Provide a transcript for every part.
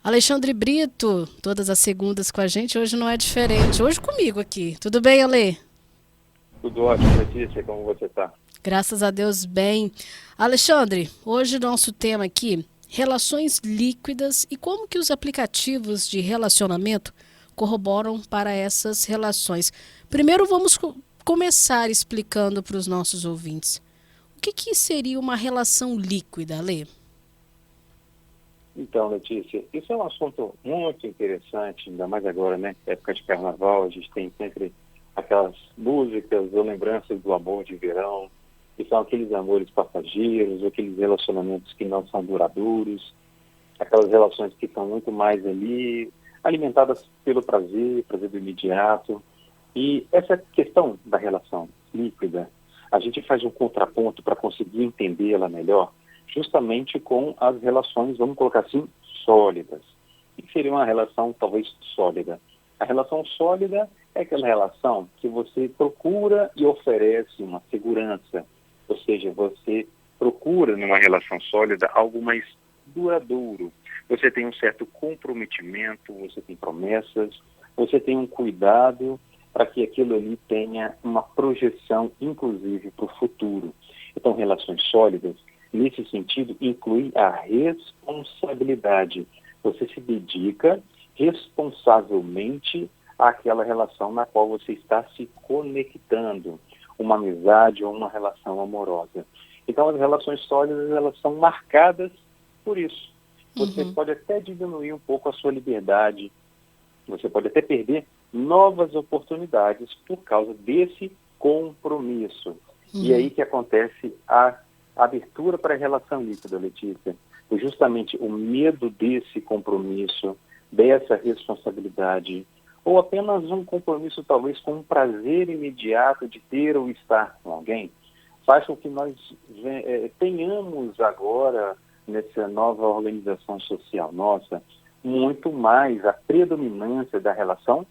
Alexandre Brito, todas as segundas com a gente, hoje não é diferente. Hoje comigo aqui. Tudo bem, Ale? Tudo ótimo, Letícia, como você está? Graças a Deus, bem. Alexandre, hoje nosso tema aqui, relações líquidas e como que os aplicativos de relacionamento corroboram para essas relações. Primeiro vamos começar explicando para os nossos ouvintes. O que que seria uma relação líquida, Ale? Então, Letícia, isso é um assunto muito interessante, ainda mais agora, né? Época de carnaval, a gente tem sempre aquelas músicas ou lembranças do amor de verão, que são aqueles amores passageiros, aqueles relacionamentos que não são duradouros, aquelas relações que estão muito mais ali, alimentadas pelo prazer, prazer do imediato. E essa questão da relação líquida, a gente faz um contraponto para conseguir entendê-la melhor, justamente com as relações, vamos colocar assim, sólidas. O que seria uma relação talvez sólida? A relação sólida é aquela relação que você procura e oferece uma segurança, ou seja, você procura numa relação sólida algo mais duradouro. Você tem um certo comprometimento, você tem promessas, você tem um cuidado para que aquilo ali tenha uma projeção, inclusive, para o futuro. Então, relações sólidas, nesse sentido, inclui a responsabilidade. Você se dedica responsavelmente àquela relação na qual você está se conectando, uma amizade ou uma relação amorosa. Então, as relações sólidas, elas são marcadas por isso. Você Uhum, pode até diminuir um pouco a sua liberdade, você pode até perder novas oportunidades por causa desse compromisso. E é uhum, aí que acontece a abertura para a relação líquida, Letícia. E justamente o medo desse compromisso, dessa responsabilidade, ou apenas um compromisso talvez com um prazer imediato de ter ou estar com alguém, faz com que nós tenhamos agora, nessa nova organização social nossa, muito mais a predominância da relação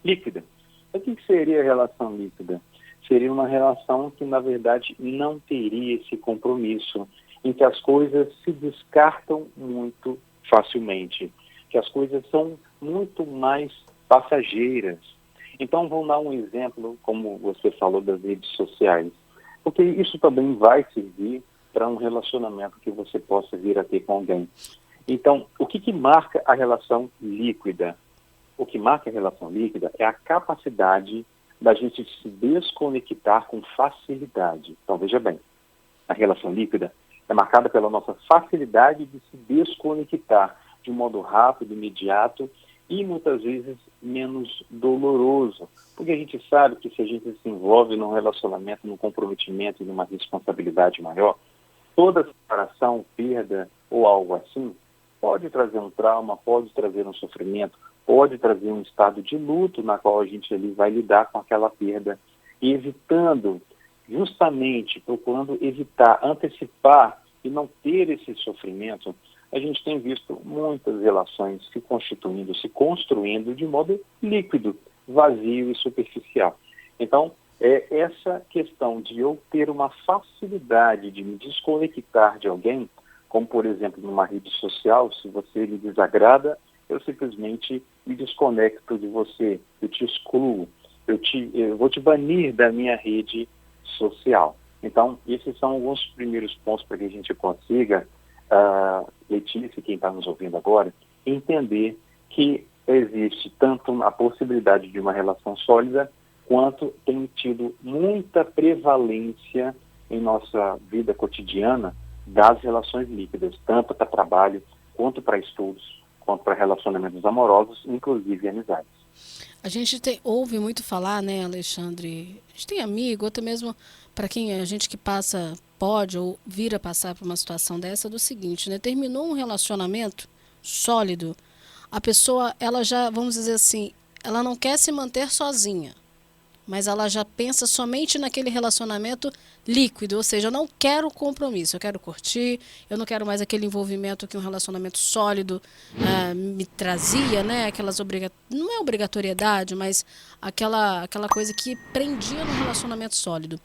líquida. O que seria a relação líquida? Seria uma relação que, na verdade, não teria esse compromisso, em que as coisas se descartam muito facilmente, que as coisas são muito mais passageiras. Então, vamos dar um exemplo, como você falou, das redes sociais, porque isso também vai servir para um relacionamento que você possa vir a ter com alguém. Então, o que marca a relação líquida? O que marca a relação líquida é a capacidade da gente se desconectar com facilidade. Então, veja bem, a relação líquida é marcada pela nossa facilidade de se desconectar de um modo rápido, imediato e muitas vezes menos doloroso. Porque a gente sabe que se a gente se envolve num relacionamento, num comprometimento e numa responsabilidade maior, toda separação, perda ou algo assim pode trazer um trauma, pode trazer um sofrimento, pode trazer um estado de luto na qual a gente ali vai lidar com aquela perda, e evitando, justamente procurando evitar, antecipar e não ter esse sofrimento, a gente tem visto muitas relações se constituindo, se construindo de modo líquido, vazio e superficial. Então, essa questão de eu ter uma facilidade de me desconectar de alguém, como por exemplo numa rede social, se você me desagrada, eu simplesmente me desconecto de você, eu te excluo, eu vou te banir da minha rede social. Então, esses são alguns primeiros pontos para que a gente consiga, Letícia, quem está nos ouvindo agora, entender que existe tanto a possibilidade de uma relação sólida, quanto tem tido muita prevalência em nossa vida cotidiana das relações líquidas, tanto para trabalho, quanto para estudos, quanto para relacionamentos amorosos, inclusive amizades. a gente ouve muito falar, né, Alexandre? A gente tem amigo, até mesmo para quem a gente que passa, pode ou vira passar por uma situação dessa, do seguinte, né? Terminou um relacionamento sólido, a pessoa, ela já, vamos dizer assim, ela não quer se manter sozinha, mas ela já pensa somente naquele relacionamento líquido, ou seja, eu não quero compromisso, eu quero curtir, eu não quero mais aquele envolvimento que um relacionamento sólido me trazia, né? Não é obrigatoriedade, mas aquela coisa que prendia no relacionamento sólido.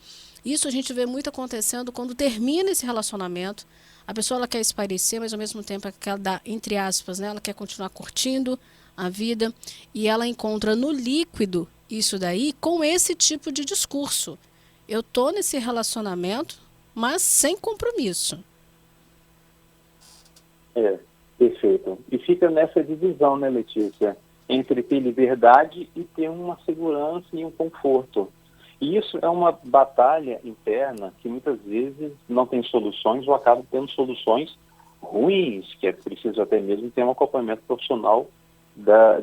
Isso a gente vê muito acontecendo quando termina esse relacionamento. A pessoa ela quer espairecer, mas ao mesmo tempo ela quer dar, entre aspas, né? Ela quer continuar curtindo a vida e ela encontra no líquido isso daí com esse tipo de discurso. Eu tô nesse relacionamento, mas sem compromisso. É, perfeito. E fica nessa divisão, né, Letícia, entre ter liberdade e ter uma segurança e um conforto. E isso é uma batalha interna que muitas vezes não tem soluções ou acaba tendo soluções ruins, que é preciso até mesmo ter um acompanhamento profissional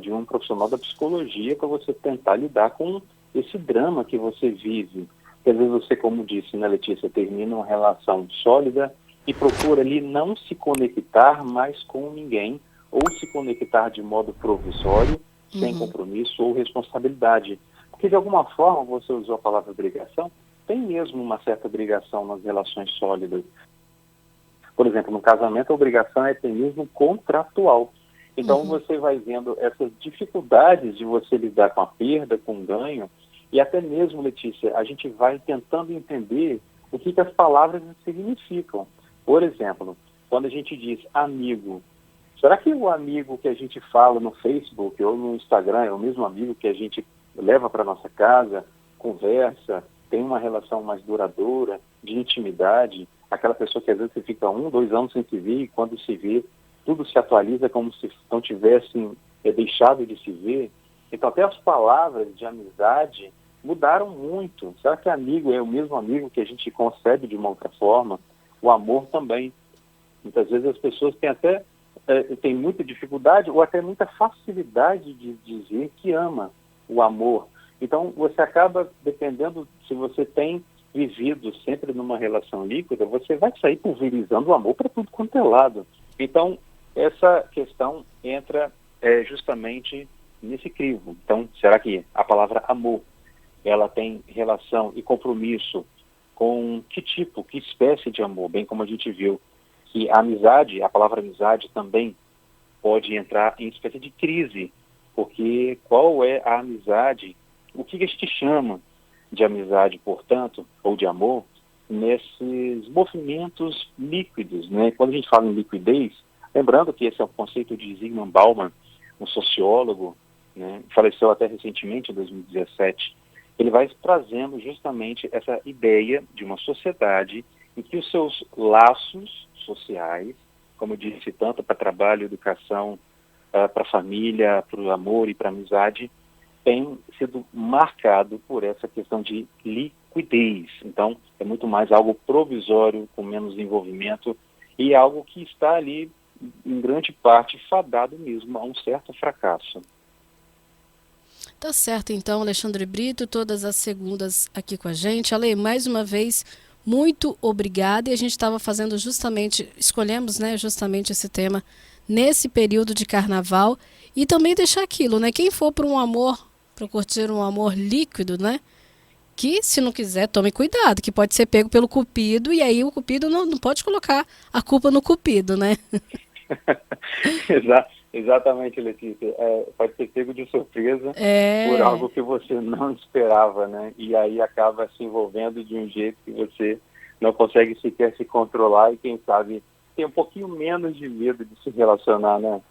de um profissional da psicologia para você tentar lidar com esse drama que você vive. Porque às vezes você, como disse, né, Letícia, termina uma relação sólida e procura ali não se conectar mais com ninguém ou se conectar de modo provisório, sem Uhum. compromisso ou responsabilidade. Porque de alguma forma, você usou a palavra obrigação, tem mesmo uma certa obrigação nas relações sólidas. Por exemplo, no casamento, a obrigação é até mesmo contratual. Então, Uhum. você vai vendo essas dificuldades de você lidar com a perda, com o ganho, e até mesmo, Letícia, a gente vai tentando entender o que as palavras significam. Por exemplo, quando a gente diz amigo, será que o amigo que a gente fala no Facebook ou no Instagram é o mesmo amigo que a gente leva para nossa casa, conversa, tem uma relação mais duradoura, de intimidade, aquela pessoa que às vezes você fica 1, 2 anos sem se ver e quando se vê, tudo se atualiza como se não tivessem deixado de se ver. Então até as palavras de amizade mudaram muito. Será que amigo é o mesmo amigo que a gente concebe de uma outra forma? O amor também. Muitas vezes as pessoas têm muita dificuldade ou até muita facilidade de dizer que ama o amor. Então, você acaba, dependendo se você tem vivido sempre numa relação líquida, você vai sair pulverizando o amor para tudo quanto é lado. Então, essa questão entra justamente nesse crivo. Então, será que a palavra amor, ela tem relação e compromisso com que tipo, que espécie de amor? Bem como a gente viu que a amizade, a palavra amizade também pode entrar em espécie de crise, porque qual é a amizade, o que a gente chama de amizade, portanto, ou de amor, nesses movimentos líquidos, né? Quando a gente fala em liquidez, lembrando que esse é o conceito de Zygmunt Bauman, um sociólogo, né? Faleceu até recentemente, em 2017, ele vai trazendo justamente essa ideia de uma sociedade em que os seus laços sociais, como eu disse, tanto para trabalho, educação, para a família, para o amor e para a amizade, tem sido marcado por essa questão de liquidez. Então, é muito mais algo provisório, com menos envolvimento, e algo que está ali, em grande parte, fadado mesmo a um certo fracasso. Tá certo, então, Alexandre Brito, todas as segundas aqui com a gente. Ale, mais uma vez, muito obrigada. E a gente estava fazendo justamente, escolhemos, né, justamente esse tema nesse período de carnaval. E também deixar aquilo, né? Quem for para um amor, para curtir um amor líquido, né? Que se não quiser, tome cuidado, que pode ser pego pelo cupido, e aí o cupido não pode colocar a culpa no cupido, né? Exatamente, Letícia. Pode ser pego de surpresa por É. algo que você não esperava, né? E aí acaba se envolvendo de um jeito que você não consegue sequer se controlar e, quem sabe, tem um pouquinho menos de medo de se relacionar, né?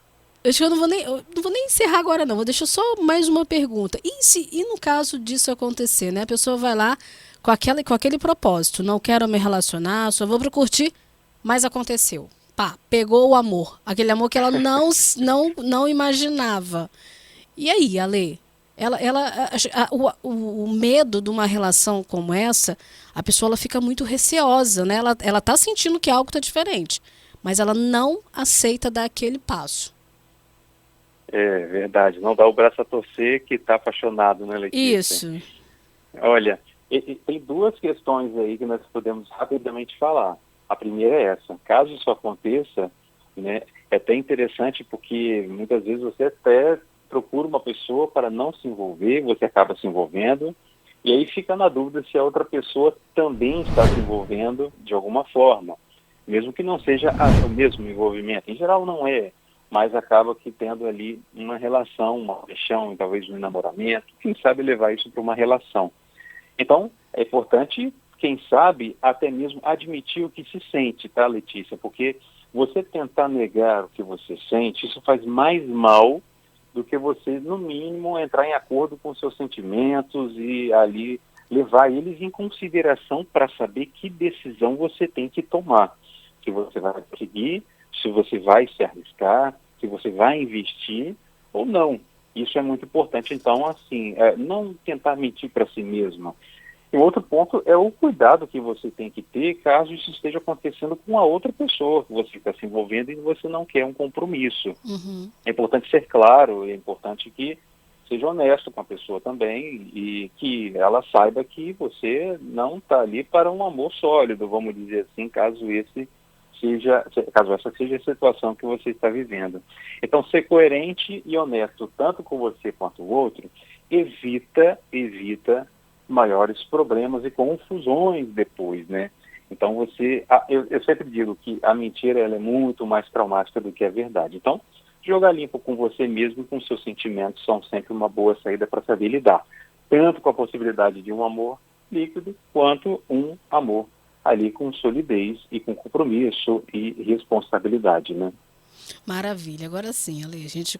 Acho que eu não vou nem encerrar agora, não. Vou deixar só mais uma pergunta. E no caso disso acontecer, né? A pessoa vai lá com aquele propósito. Não quero me relacionar, só vou para curtir, mas aconteceu. Pá, pegou o amor. Aquele amor que ela não imaginava. E aí, Ale? O medo de uma relação como essa, a pessoa ela fica muito receosa, né? Ela tá sentindo que algo tá diferente, mas ela não aceita dar aquele passo. É verdade. Não dá o braço a torcer que está apaixonado, né, Letícia? Isso. Olha, tem duas questões aí que nós podemos rapidamente falar. A primeira é essa. Caso isso aconteça, né, é até interessante porque muitas vezes você até procura uma pessoa para não se envolver, você acaba se envolvendo, e aí fica na dúvida se a outra pessoa também está se envolvendo de alguma forma, mesmo que não seja o mesmo envolvimento. Em geral não é, mas acaba que tendo ali uma relação, uma paixão, talvez um namoramento, quem sabe levar isso para uma relação. Então, é importante quem sabe, até mesmo admitir o que se sente, tá, Letícia? Porque você tentar negar o que você sente, isso faz mais mal do que você, no mínimo, entrar em acordo com seus sentimentos e ali levar eles em consideração para saber que decisão você tem que tomar. Se você vai seguir, se você vai se arriscar, se você vai investir ou não. Isso é muito importante. Então, assim, não tentar mentir para si mesmo. E outro ponto é o cuidado que você tem que ter caso isso esteja acontecendo com a outra pessoa que você está se envolvendo e você não quer um compromisso. Uhum. É importante ser claro, é importante que seja honesto com a pessoa também e que ela saiba que você não está ali para um amor sólido, vamos dizer assim, caso essa seja a situação que você está vivendo. Então, ser coerente e honesto tanto com você quanto o outro evita maiores problemas e confusões depois, né? Então eu sempre digo que a mentira ela é muito mais traumática do que a verdade. Então, jogar limpo com você mesmo, com seus sentimentos, são sempre uma boa saída para saber lidar, tanto com a possibilidade de um amor líquido, quanto um amor ali com solidez e com compromisso e responsabilidade, né? Maravilha. Agora sim, Ale, a gente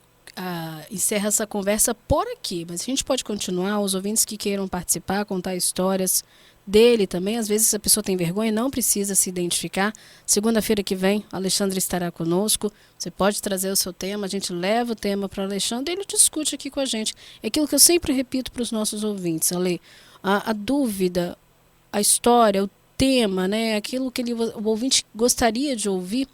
encerra essa conversa por aqui, mas a gente pode continuar, os ouvintes que queiram participar, contar histórias dele também, às vezes a pessoa tem vergonha e não precisa se identificar. Segunda-feira que vem, o Alexandre estará conosco, você pode trazer o seu tema, a gente leva o tema para o Alexandre e ele discute aqui com a gente. É aquilo que eu sempre repito para os nossos ouvintes, Ale, a dúvida, a história, o tema, né, aquilo que o ouvinte gostaria de ouvir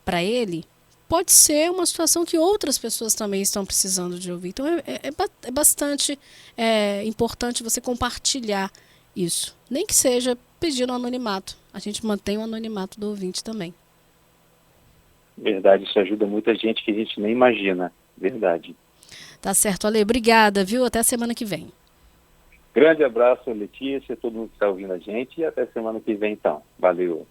para ele, pode ser uma situação que outras pessoas também estão precisando de ouvir. Então, é bastante importante você compartilhar isso. Nem que seja pedindo anonimato. A gente mantém o anonimato do ouvinte também. Verdade, isso ajuda muita gente que a gente nem imagina. Verdade. Tá certo, Ale. Obrigada, viu? Até a semana que vem. Grande abraço, Letícia, todo mundo que está ouvindo a gente, e até semana que vem, então. Valeu.